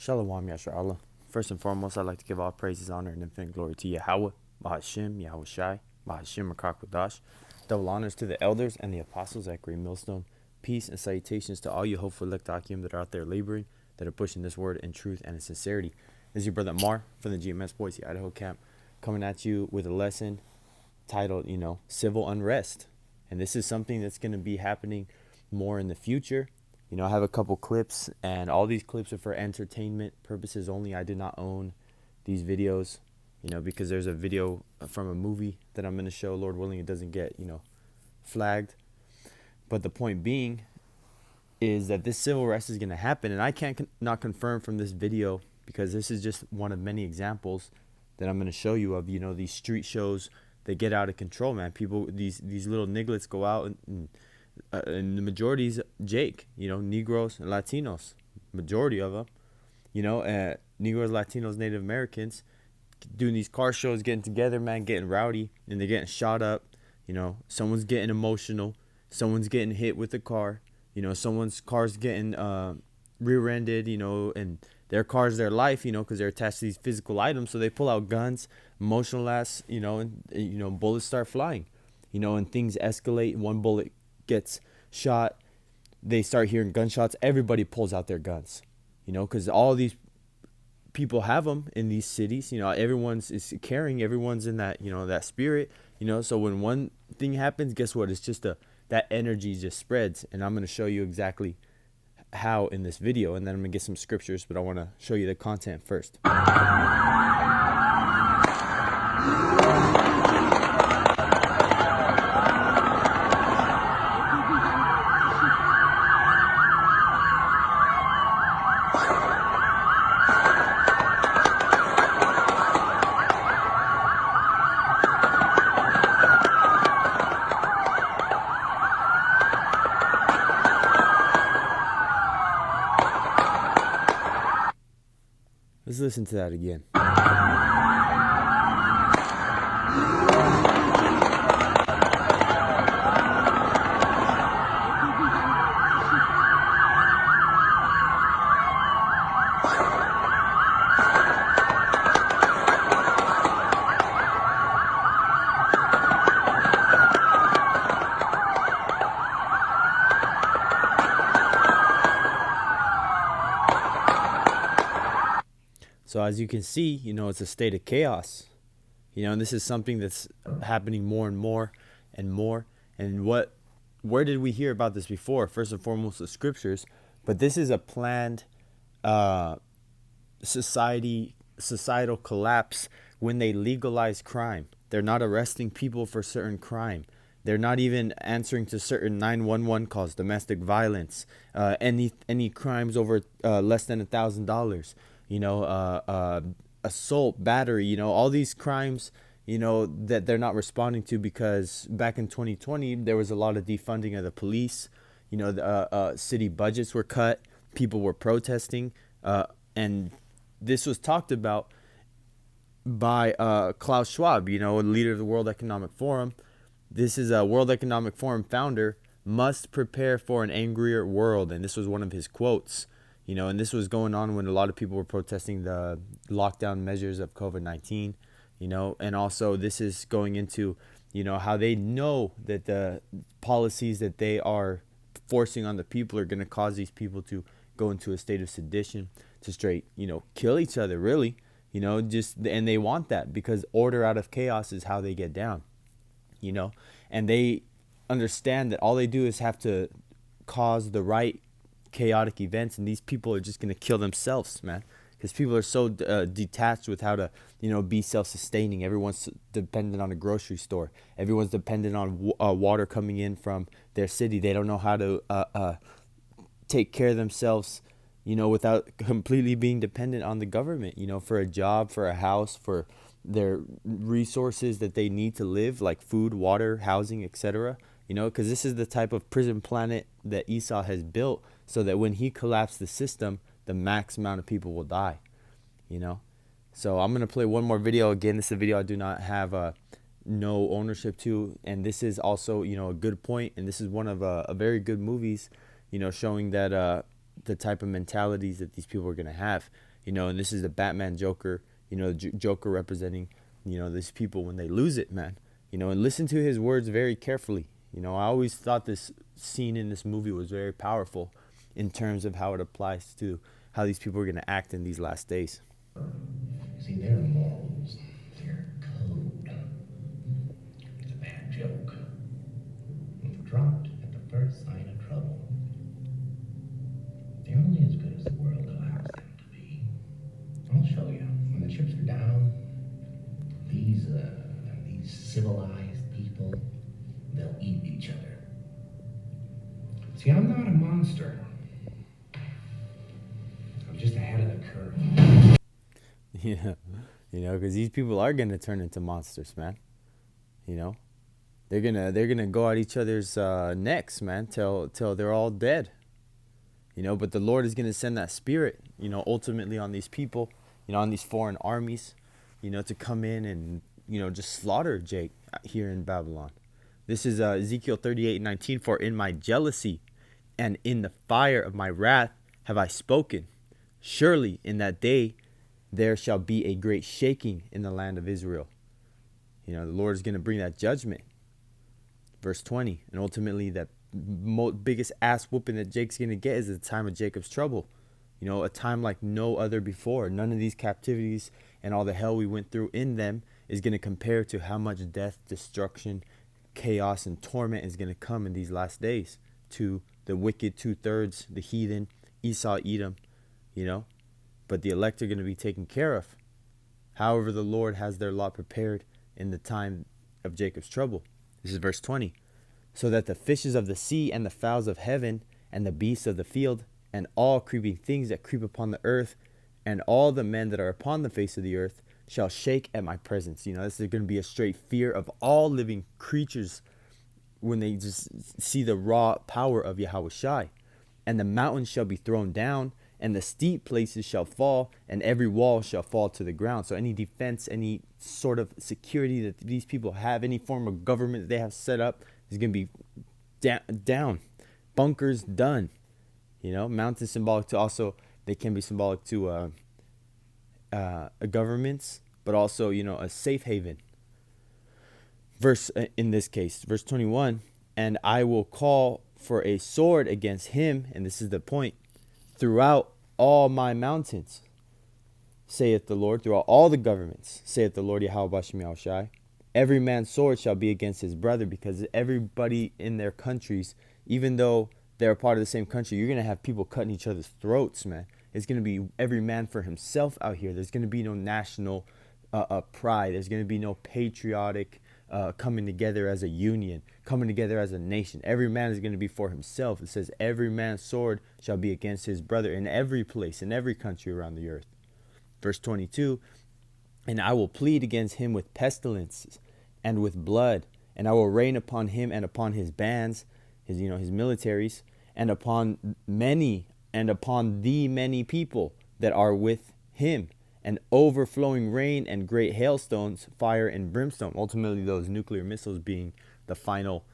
Shalom, Yasha Allah. First and foremost, I'd like to give all praises, honor, and infinite glory to Yahweh, Bahashim, Yahweh Shai, Bahashim, Rakakwadash. Double honors to the elders and the apostles at Green Millstone. Peace and salutations to all you hopeful Lektakim that are out there laboring, that are pushing this word in truth and in sincerity. This is your brother Mar from the GMS Boise, Idaho camp, coming at you with a lesson titled, Civil Unrest. And this is something that's going to be happening more in the future. I have a couple clips, and all these clips are for entertainment purposes only. I did not own these videos, because there's a video from a movie that I'm going to show. Lord willing, it doesn't get, flagged. But the point being is that this civil unrest is going to happen, and I can't not confirm from this video, because this is just one of many examples that I'm going to show you of, these street shows that get out of control, man. People, these little nigglets go out and the majority is Jake, Negroes and Latinos, majority of them, Negroes, Latinos, Native Americans doing these car shows, getting together, man, getting rowdy, and they're getting shot up. Someone's getting emotional, someone's getting hit with a car, someone's car's getting rear-ended, and their car's their life, because they're attached to these physical items. So they pull out guns, emotional ass, and bullets start flying, and things escalate. One bullet gets shot, they start hearing gunshots, everybody pulls out their guns, because all these people have them in these cities. Everyone's is carrying, everyone's in that, that spirit, so when one thing happens, guess what? It's just that energy just spreads. And I'm going to show you exactly how in this video, and then I'm going to get some scriptures, but I want to show you the content first. Let's listen to that again. So as you can see, it's a state of chaos, and this is something that's happening more and more and more. And where did we hear about this before? First and foremost, the scriptures, but this is a planned societal collapse when they legalize crime. They're not arresting people for certain crime. They're not even answering to certain 911 calls, domestic violence, any crimes over less than $1,000. Assault, battery, all these crimes, that they're not responding to, because back in 2020, there was a lot of defunding of the police. The city budgets were cut. People were protesting. And this was talked about by Klaus Schwab, leader of the World Economic Forum. This is a World Economic Forum founder, must prepare for an angrier world. And this was one of his quotes. And this was going on when a lot of people were protesting the lockdown measures of COVID-19, and also this is going into, how they know that the policies that they are forcing on the people are going to cause these people to go into a state of sedition, to straight, kill each other, really, and they want that because order out of chaos is how they get down, and they understand that all they do is have to cause the right chaotic events, and these people are just going to kill themselves, man, because people are so detached with how to be self-sustaining. Everyone's dependent on a grocery store, everyone's dependent on water coming in from their city. They don't know how to take care of themselves, without completely being dependent on the government, for a job, for a house, for their resources that they need to live, like food, water, housing, etc. Because this is the type of prison planet that Esau has built, so that when he collapsed the system, the max amount of people will die, So I'm going to play one more video. Again, this is a video I do not have no ownership to. And this is also, a good point. And this is one of a very good movies, showing that the type of mentalities that these people are going to have. And this is the Batman Joker, Joker representing, these people when they lose it, man. And listen to his words very carefully. I always thought this scene in this movie was very powerful in terms of how it applies to how these people are going to act in these last days. See, their morals, their code, it's a bad joke. It's dropped at the first sign of trouble. They're only as good as the world allows them to be. I'll show you. When the chips are down, these civilized people, they'll eat each other. See, I'm not a monster. I'm just ahead of the curve. Yeah, because these people are gonna turn into monsters, man. They're gonna go at each other's necks, man, till they're all dead. But the Lord is gonna send that spirit, ultimately on these people, on these foreign armies, to come in and just slaughter Jake here in Babylon. This is Ezekiel 38:19. For in my jealousy and in the fire of my wrath have I spoken. Surely in that day there shall be a great shaking in the land of Israel. The Lord is going to bring that judgment. Verse 20. And ultimately that biggest ass whooping that Jake's going to get is the time of Jacob's trouble. A time like no other before. None of these captivities and all the hell we went through in them is going to compare to how much death, destruction, chaos, and torment is going to come in these last days to the wicked 2/3, the heathen, Esau, Edom, But the elect are going to be taken care of. However, the Lord has their lot prepared in the time of Jacob's trouble. This is verse 20. So that the fishes of the sea and the fowls of heaven and the beasts of the field and all creeping things that creep upon the earth and all the men that are upon the face of the earth shall shake at my presence. This is going to be a straight fear of all living creatures when they just see the raw power of Yahushai. And the mountains shall be thrown down, and the steep places shall fall, and every wall shall fall to the ground. So any defense, any sort of security that these people have, any form of government that they have set up is going to be down. Bunkers done. Mountains symbolic to also, they can be symbolic to governments, but also, a safe haven. Verse, in this case, verse 21, and I will call for a sword against him, and this is the point, throughout all my mountains, saith the Lord, throughout all the governments, saith the Lord Yahweh Bashem Yahushai. Every man's sword shall be against his brother, because everybody in their countries, even though they're a part of the same country, you're going to have people cutting each other's throats, man. It's going to be every man for himself out here. There's going to be no national pride. There's going to be no patriotic coming together as a union, coming together as a nation. Every man is going to be for himself. It says every man's sword shall be against his brother in every place, in every country around the earth. Verse 22, and I will plead against him with pestilences and with blood, and I will rain upon him and upon his bands, his militaries, and upon many and upon the many people that are with him, and overflowing rain and great hailstones, fire and brimstone. Ultimately, those nuclear missiles being the final,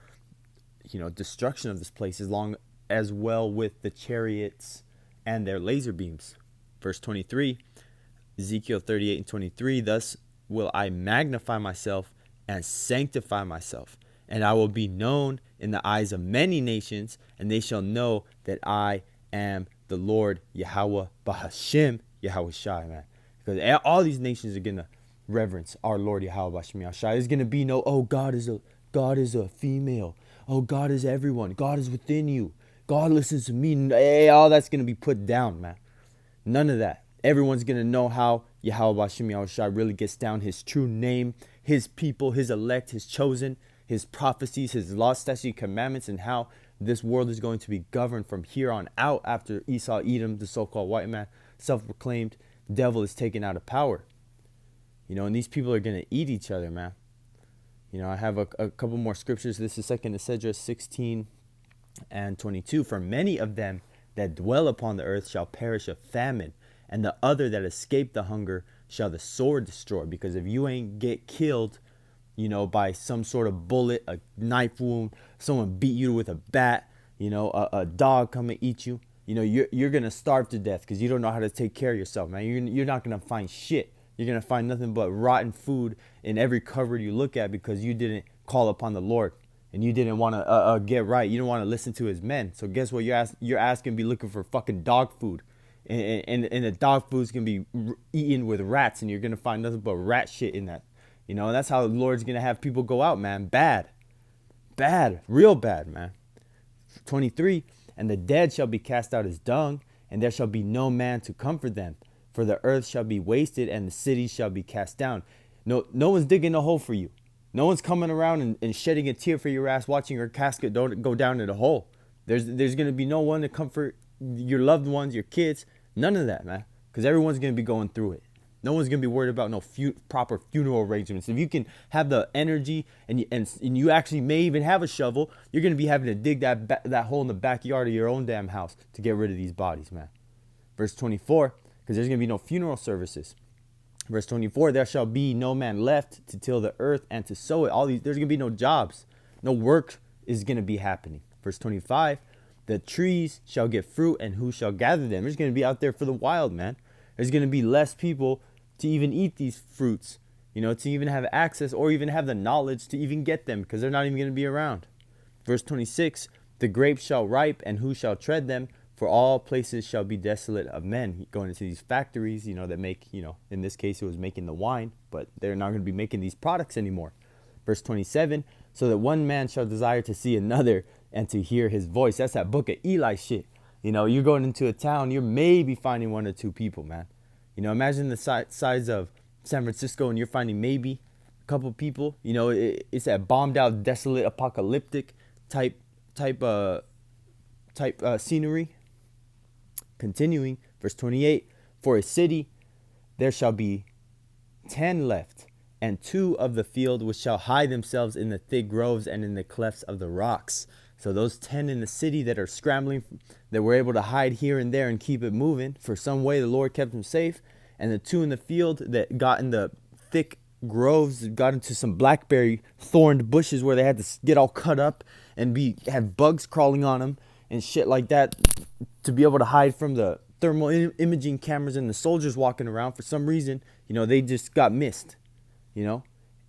destruction of this place, as well with the chariots and their laser beams. Verse 23, Ezekiel 38:23, thus will I magnify myself and sanctify myself, and I will be known in the eyes of many nations, and they shall know that I am the Lord Yahweh Bahashem Yahushai, man. Because all these nations are going to reverence our Lord Yahweh Bashem Yahushai. There's going to be no, oh, God is a female. Oh, God is everyone. God is within you. God listens to me. Hey, all that's going to be put down, man. None of that. Everyone's going to know how Yahweh Bashem Yahushai really gets down, his true name, his people, his elect, his chosen, his prophecies, his law, statute, commandments, and how this world is going to be governed from here on out after Esau, Edom, the so-called white man, self-proclaimed devil, is taken out of power. And these people are going to eat each other, man. I have a couple more scriptures. This is 2nd Esdras 16 and 22. For many of them that dwell upon the earth shall perish of famine, and the other that escape the hunger shall the sword destroy. Because if you ain't get killed, by some sort of bullet, a knife wound, someone beat you with a bat, a dog come and eat you, You know, you're gonna starve to death because you don't know how to take care of yourself, man. You're not gonna find shit. You're gonna find nothing but rotten food in every cupboard you look at because you didn't call upon the Lord and you didn't want to get right. You don't want to listen to His men. So guess what? Your ass gonna be looking for fucking dog food, and the dog food's gonna be eaten with rats, and you're gonna find nothing but rat shit in that. You know, and that's how the Lord's gonna have people go out, man. Bad, real bad, man. 23, and the dead shall be cast out as dung, and there shall be no man to comfort them. For the earth shall be wasted, and the cities shall be cast down. No one's digging a hole for you. No one's coming around and shedding a tear for your ass, watching your casket don't go down in a hole. There's going to be no one to comfort your loved ones, your kids. None of that, man. Because everyone's going to be going through it. No one's going to be worried about no proper funeral arrangements. If you can have the energy and you actually may even have a shovel, you're going to be having to dig that hole in the backyard of your own damn house to get rid of these bodies, man. Verse 24, because there's going to be no funeral services. Verse 24, there shall be no man left to till the earth and to sow it. There's going to be no jobs. No work is going to be happening. Verse 25, the trees shall get fruit, and who shall gather them? There's going to be out there for the wild, man. There's going to be less people to even eat these fruits, you know, to even have access or even have the knowledge to even get them because they're not even going to be around. Verse 26, the grapes shall ripe, and who shall tread them? For all places shall be desolate of men. Going into these factories, you know, that make, you know, in this case it was making the wine, but they're not going to be making these products anymore. Verse 27, so that one man shall desire to see another and to hear his voice. That's that book of Eli shit. You know, you're going into a town, you're maybe finding one or two people, man. You know, imagine the size of San Francisco and you're finding maybe a couple people. You know, it's that bombed out, desolate, apocalyptic type scenery. Continuing, verse 28, for a city there shall be 10 left, and 2 of the field which shall hide themselves in the thick groves and in the clefts of the rocks. So those 10 in the city that are scrambling, that were able to hide here and there and keep it moving, for some way the Lord kept them safe. And the 2 in the field that got in the thick groves, got into some blackberry thorned bushes where they had to get all cut up and have bugs crawling on them and shit like that, to be able to hide from the thermal imaging cameras and the soldiers walking around. For some reason, you know, they just got missed, you know,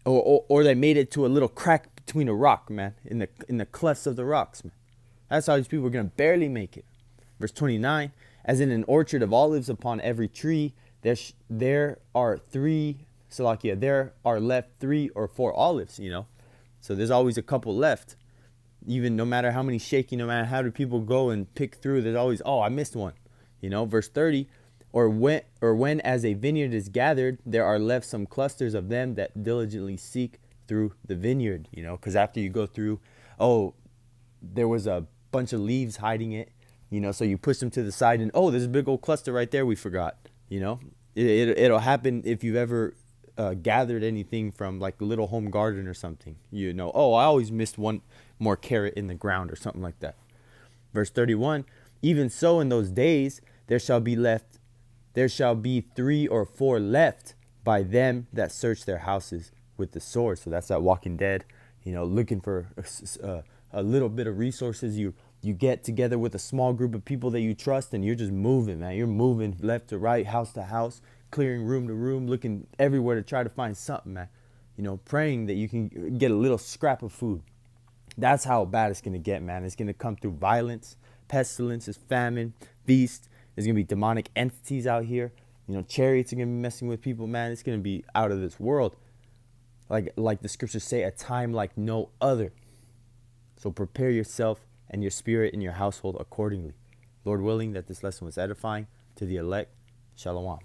or they made it to a little crack between a rock, man, in the clefts of the rocks, man. That's how these people are going to barely make it. Verse 29, as in an orchard of olives upon every tree, there are left 3 or 4 olives, you know. So there's always a couple left. Even no matter how many shaking, no matter how many people go and pick through, there's always, oh, I missed one. You know, verse 30, or when as a vineyard is gathered, there are left some clusters of them that diligently seek through the vineyard, you know, because after you go through, oh, there was a bunch of leaves hiding it, you know, so you push them to the side and, oh, there's a big old cluster right there we forgot, you know. It'll happen if you've ever gathered anything from like a little home garden or something, you know, oh, I always missed one more carrot in the ground or something like that. Verse 31, even so in those days there shall be 3 or 4 left by them that search their houses with the sword. So that's that Walking Dead, you know, looking for a little bit of resources. You get together with a small group of people that you trust, and you're just moving, man. You're moving left to right, house to house, clearing room to room, looking everywhere to try to find something, man. You know, praying that you can get a little scrap of food. That's how bad it's going to get, man. It's going to come through violence, pestilences, famine, feast. There's going to be demonic entities out here. You know, chariots are going to be messing with people, man. It's going to be out of this world. Like the scriptures say, a time like no other. So prepare yourself and your spirit and your household accordingly. Lord willing, that this lesson was edifying to the elect. Shalom.